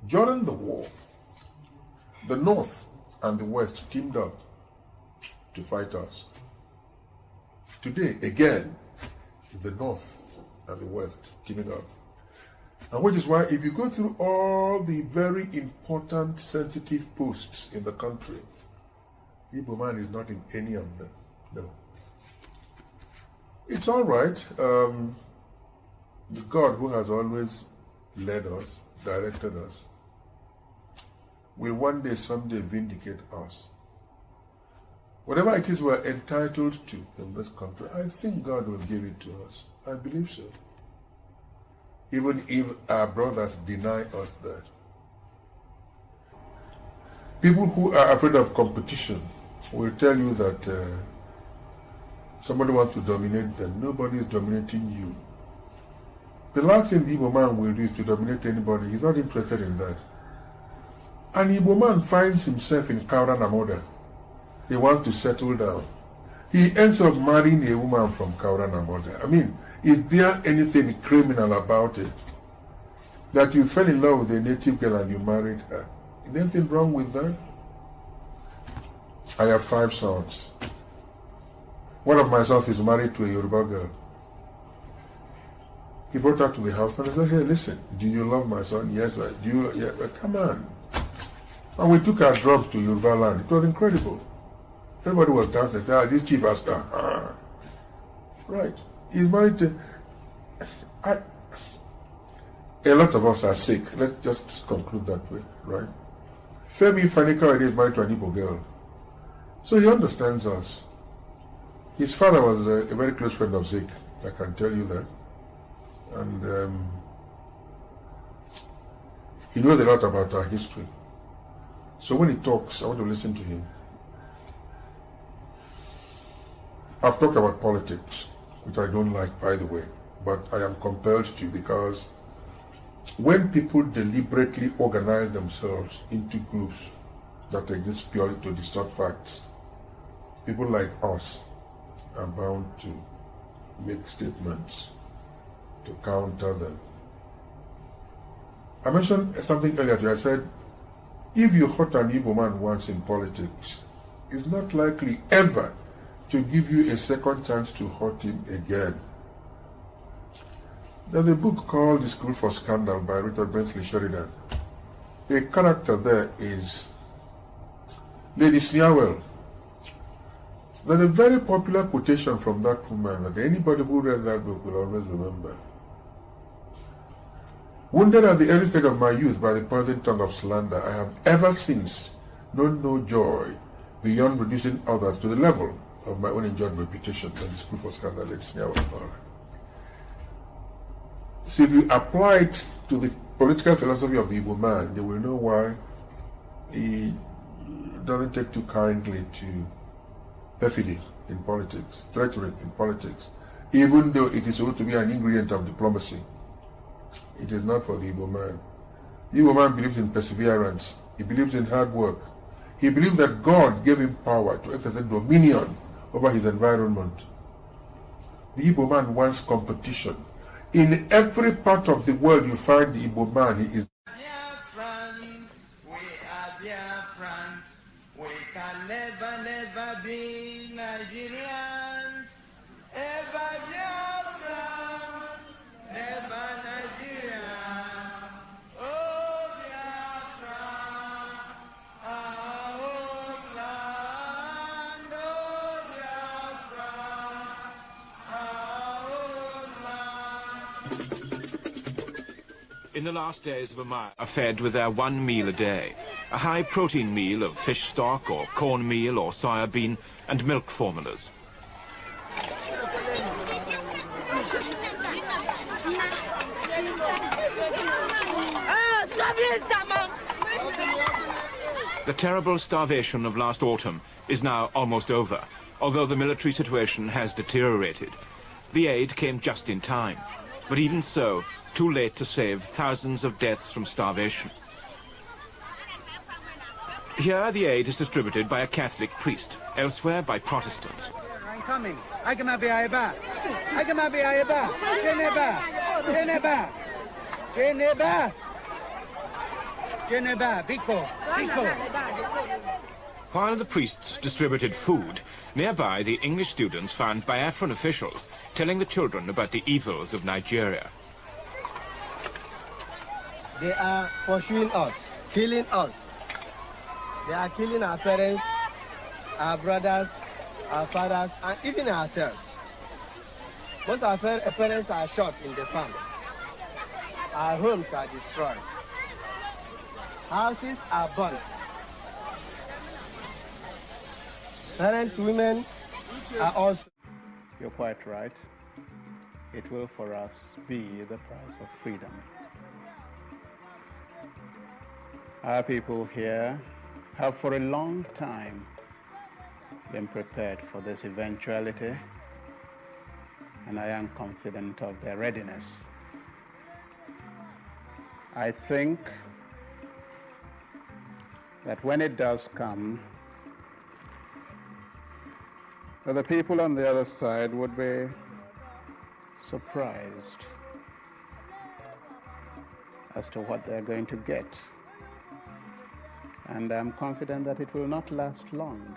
During the war, the North and the West teamed up to fight us. Today, again, the North and the West teaming up. And which is why if you go through all the very important, sensitive posts in the country, Igbo man is not in any of them. No. It's all right. The God who has always led us, directed us, will one day, someday vindicate us. Whatever it is we're entitled to in this country, I think God will give it to us. I believe so. Even if our brothers deny us that. People who are afraid of competition will tell you that somebody wants to dominate them. Nobody is dominating you. The last thing the Igbo man will do is to dominate anybody. He's not interested in that. An Igbo man finds himself in Kaura Namoda. He wants to settle down. He ends up marrying a woman from Kaura Namoda. I mean, is there anything criminal about it? That you fell in love with a native girl and you married her. Is there anything wrong with that? I have 5 sons. One of my sons is married to a Yoruba girl. He brought her to the house and I said, hey, listen, do you love my son? Yes, I do. Yeah, well, come on. And we took our drums to Yoruba land. It was incredible. Everybody was dancing. This chief asked her. Right. He's married to... A lot of us are sick. Let's just conclude that way, right? Femi Fanika is married to an Igbo girl. So he understands us. His father was a very close friend of Zik. I can tell you that. And he knows a lot about our history. So when he talks, I want to listen to him. I've talked about politics, which I don't like, by the way, but I am compelled to because when people deliberately organize themselves into groups that exist purely to distort facts, people like us are bound to make statements to counter them. I mentioned something earlier. I said, if you hurt an Igbo man once in politics, it's not likely ever to give you a second chance to hurt him again. There's a book called The School for Scandal by Richard Bentley Sheridan. A character there is Lady Sneawell. There's a very popular quotation from that woman that anybody who read that book will always remember. Wounded at the early stage of my youth by the poison tongue of slander, I have ever since known no joy beyond reducing others to the level of my own enjoyed reputation. And the School for Scandal, Lady Sneawell. So if you apply it to the political philosophy of the Igbo man, they will know why he doesn't take too kindly to perfidy in politics, treachery in politics, even though it is supposed to be an ingredient of diplomacy. It is not for the Igbo man. The Igbo man believes in perseverance. He believes in hard work. He believes that God gave him power to exercise dominion over his environment. The Igbo man wants competition. In every part of the world you find the Igbo man, he is. Biafrans, we are Biafrans. We can never be Nigerians. Ever Biafran, never Nigeria. Oh Biafra, our own land. Oh Biafra, our own land. In the last days of Amaya are fed with their one meal a day, a high-protein meal of fish stock or cornmeal or soya bean and milk formulas. The terrible starvation of last autumn is now almost over, although the military situation has deteriorated. The aid came just in time, but even so, too late to save thousands of deaths from starvation. Here, the aid is distributed by a Catholic priest, elsewhere by Protestants. I'm coming. I can be Ayaba. I can be Ayaba. Geneva. Geneva. Geneva. Geneva, Biko, Biko. While the priests distributed food, nearby the English students found Biafran officials telling the children about the evils of Nigeria. They are pursuing us, killing us. They are killing our parents, our brothers, our fathers, and even ourselves. Most of our parents are shot in the farm. Our homes are destroyed. Houses are burnt. Parents, women are also... You're quite right. It will for us be the price of freedom. Our people here have for a long time been prepared for this eventuality, and I am confident of their readiness. I think that when it does come, that the people on the other side would be surprised as to what they're going to get. And I'm confident that it will not last long.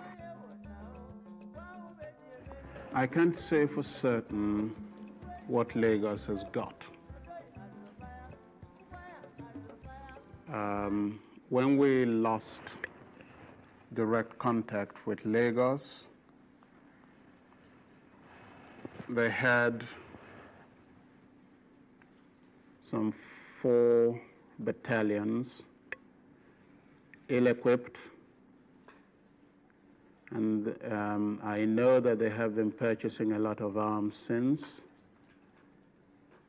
I can't say for certain what Lagos has got. When we lost direct contact with Lagos, they had some 4 battalions, ill-equipped, and I know that they have been purchasing a lot of arms since,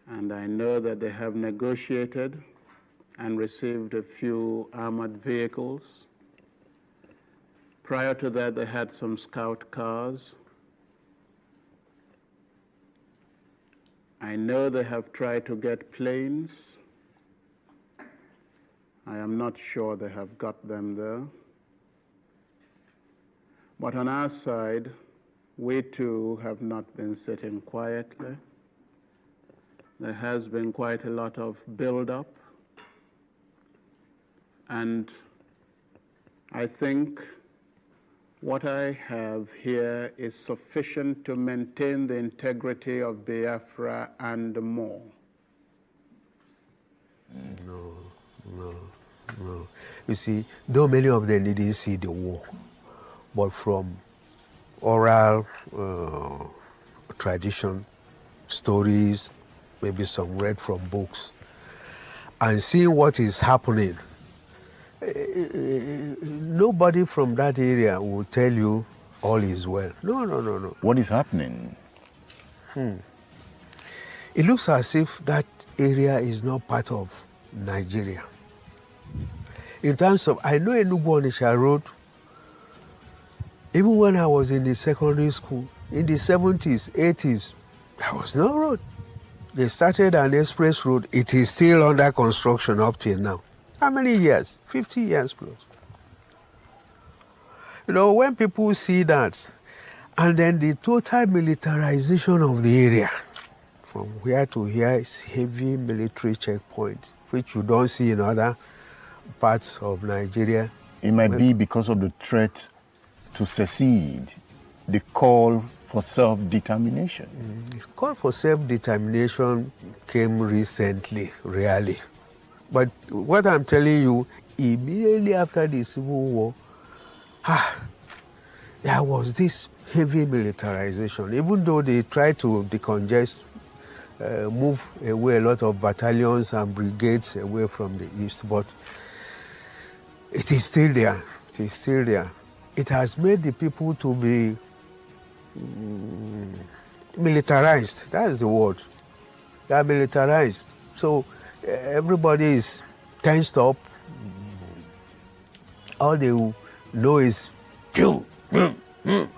and I know that they have negotiated and received a few armored vehicles. Prior to that, they had some scout cars. I know they have tried to get planes. I am not sure they have got them there. But on our side, we too have not been sitting quietly. There has been quite a lot of build-up. And I think what I have here is sufficient to maintain the integrity of Biafra and more. No. You see, though many of them didn't see the war, but from oral tradition, stories, maybe some read from books, and seeing what is happening, nobody from that area will tell you all is well. No. What is happening? It looks as if that area is not part of Nigeria. In terms of, I know Enugu-Onitsha Road, even when I was in the secondary school, in the 70s, 80s, there was no road. They started an express road. It is still under construction up till now. How many years? 50 years plus. You know, when people see that, and then the total militarization of the area, from here to here is heavy military checkpoint, which you don't see in other parts of Nigeria. It might be because of the threat to secede, the call for self-determination. The call for self-determination came recently, really. But what I'm telling you, immediately after the Civil War, there was this heavy militarization. Even though they tried to decongest, move away a lot of battalions and brigades away from the east, but it is still there. It is still there. It has made the people to be militarized. That is the word. They are militarized. So everybody is tensed up. All they know is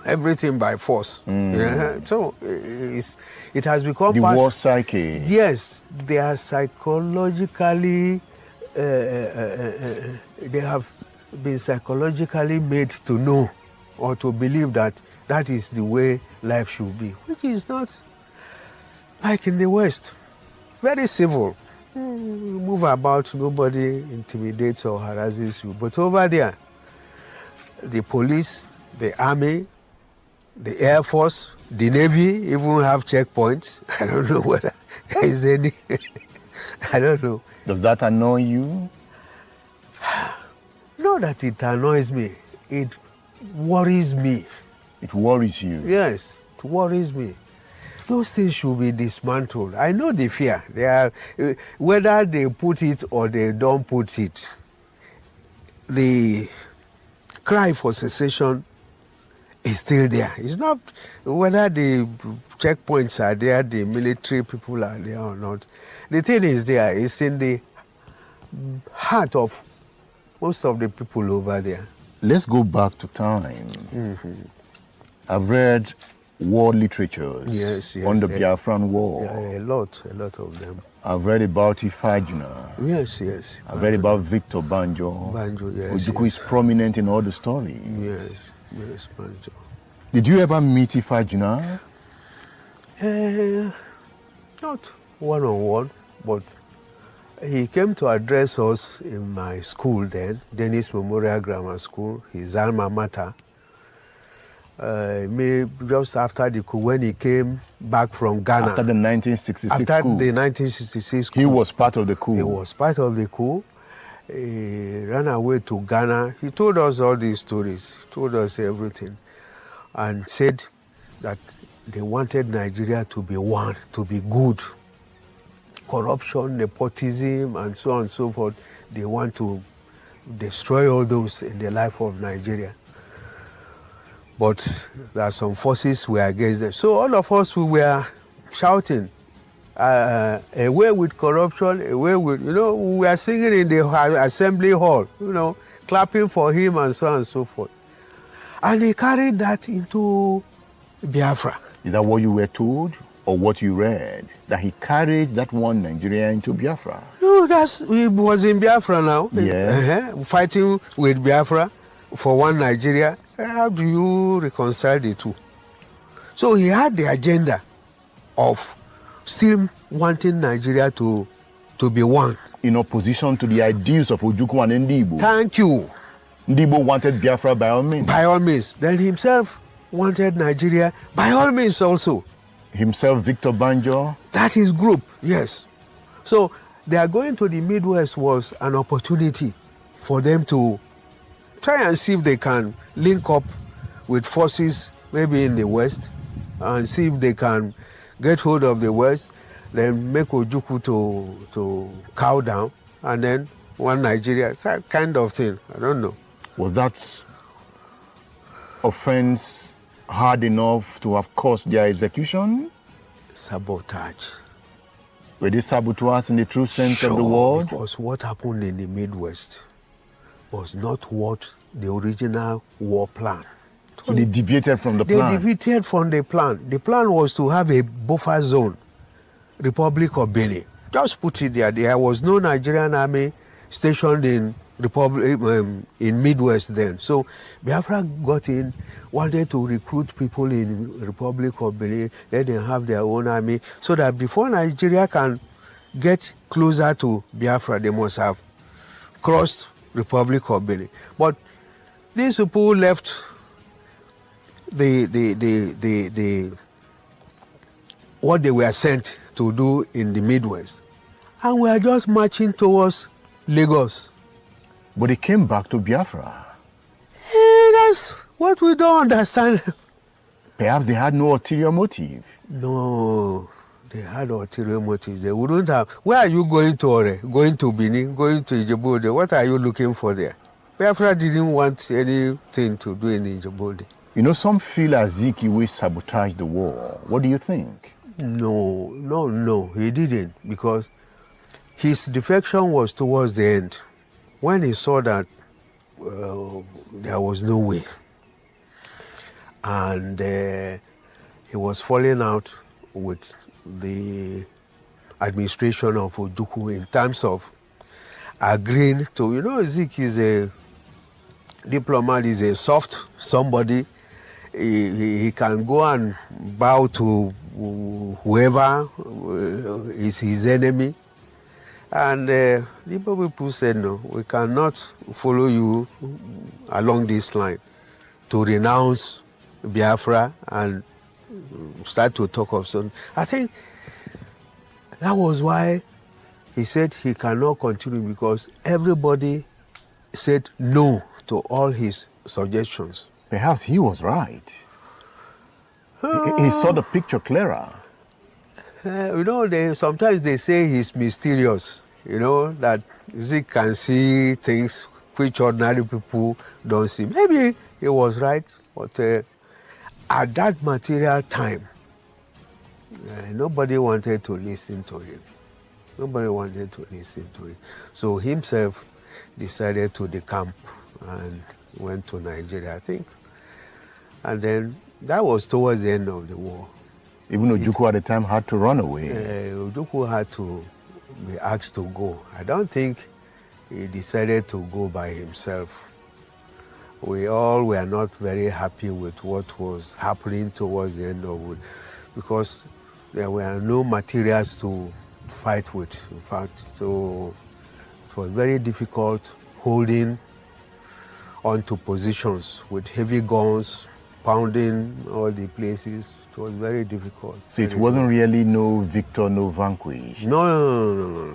everything by force. Yeah? So it has become the part, war psyche. Yes, they are psychologically. They have been psychologically made to know or to believe that that is the way life should be, which is not like in the West. Very civil. move about, nobody intimidates or harasses you. But over there, the police, the army, the Air Force, the Navy even have checkpoints. I don't know whether there is any. I don't know. Does that annoy you? Not that it annoys me. It worries me. It worries you? Yes, it worries me. Those things should be dismantled. I know the fear. They are, whether they put it or they don't put it, the cry for secession is still there. It's not whether the checkpoints are there, the military people are there or not. The thing is there. It's in the heart of most of the people over there. Let's go back to time. I've read war literatures Yes, on the Biafran War. Yeah, a lot of them. I've read about Ifajuna. Yes. I've read about Victor Banjo. Yes. Ojuku is prominent in all the stories. Yes, Banjo. Did you ever meet Ifajuna? Not one-on-one, but he came to address us in my school then, Dennis Memorial Grammar School, his alma mater. Just after the coup, when he came back from Ghana. After the 1966 After coup. the 1966 coup. He was part of the coup. He was part of the coup. He ran away to Ghana. He told us all these stories. He told us everything. And said that they wanted Nigeria to be one, to be good. Corruption, nepotism, and so on and so forth. They want to destroy all those in the life of Nigeria. But there are some forces who were against them. So all of us, we were shouting, away with corruption, away with, we were singing in the assembly hall, clapping for him and so on and so forth. And he carried that into Biafra. Is that what you were told or what you read? That he carried that one Nigeria into Biafra? No, he was in Biafra now. Yeah. Fighting with Biafra for one Nigeria. How do you reconcile the two? So he had the agenda of still wanting Nigeria to be one. In opposition to the ideals of Ojukwu and Ndibo. Thank you. Ndibo wanted Biafra by all means. By all means. Then himself wanted Nigeria by all means also. Himself, Victor Banjo. That is group, yes. So their going to the Midwest was an opportunity for them to try and see if they can link up with forces maybe in the West and see if they can get hold of the West, then make Ojukwu to cow down, and then one Nigeria, that kind of thing. I don't know. Was that offense hard enough to have caused their execution? Sabotage. Were they saboteurs in the true sense of the word? Because what happened in the Midwest was not what the original war plan. So they deviated from the plan? They deviated from the plan. The plan was to have a buffer zone, Republic of Benin. Just put it there. There was no Nigerian army stationed in Midwest then. So Biafra got in, wanted to recruit people in Republic of Benin, let them have their own army, so that before Nigeria can get closer to Biafra, they must have crossed Republic of Benin. But these people left what they were sent to do in the Midwest, and we are just marching towards Lagos. But they came back to Biafra. That's what we don't understand. Perhaps they had no ulterior motive. No, they had ulterior motives. They wouldn't have. Where are you going to, Ore? Going to Benin? Going to Ijebu-Ode? What are you looking for there? Biafra didn't want anything to do in Ijebu-Ode. Some feel as Zikiwe sabotaged the war. What do you think? No, he didn't, because his defection was towards the end. When he saw that there was no way, and he was falling out with the administration of Ojukwu in terms of agreeing to, Zik is a diplomat, is a soft somebody. He can go and bow to whoever is his enemy. And the Igbo people said, no, we cannot follow you along this line to renounce Biafra and start to talk of something. I think that was why he said he cannot continue, because everybody said no to all his suggestions. Perhaps he was right. He saw the picture clearer. Sometimes they say he's mysterious, that he can see things which ordinary people don't see. Maybe he was right, but at that material time, nobody wanted to listen to him. Nobody wanted to listen to him. So himself decided to decamp and went to Nigeria, I think. And then that was towards the end of the war. Even Ojukwu at the time had to run away. Ojukwu had to be asked to go. I don't think he decided to go by himself. We all were not very happy with what was happening towards the end of it, because there were no materials to fight with, in fact. So it was very difficult holding onto positions with heavy guns, pounding all the places. It was very difficult. So it wasn't really no victor, no vanquished. No.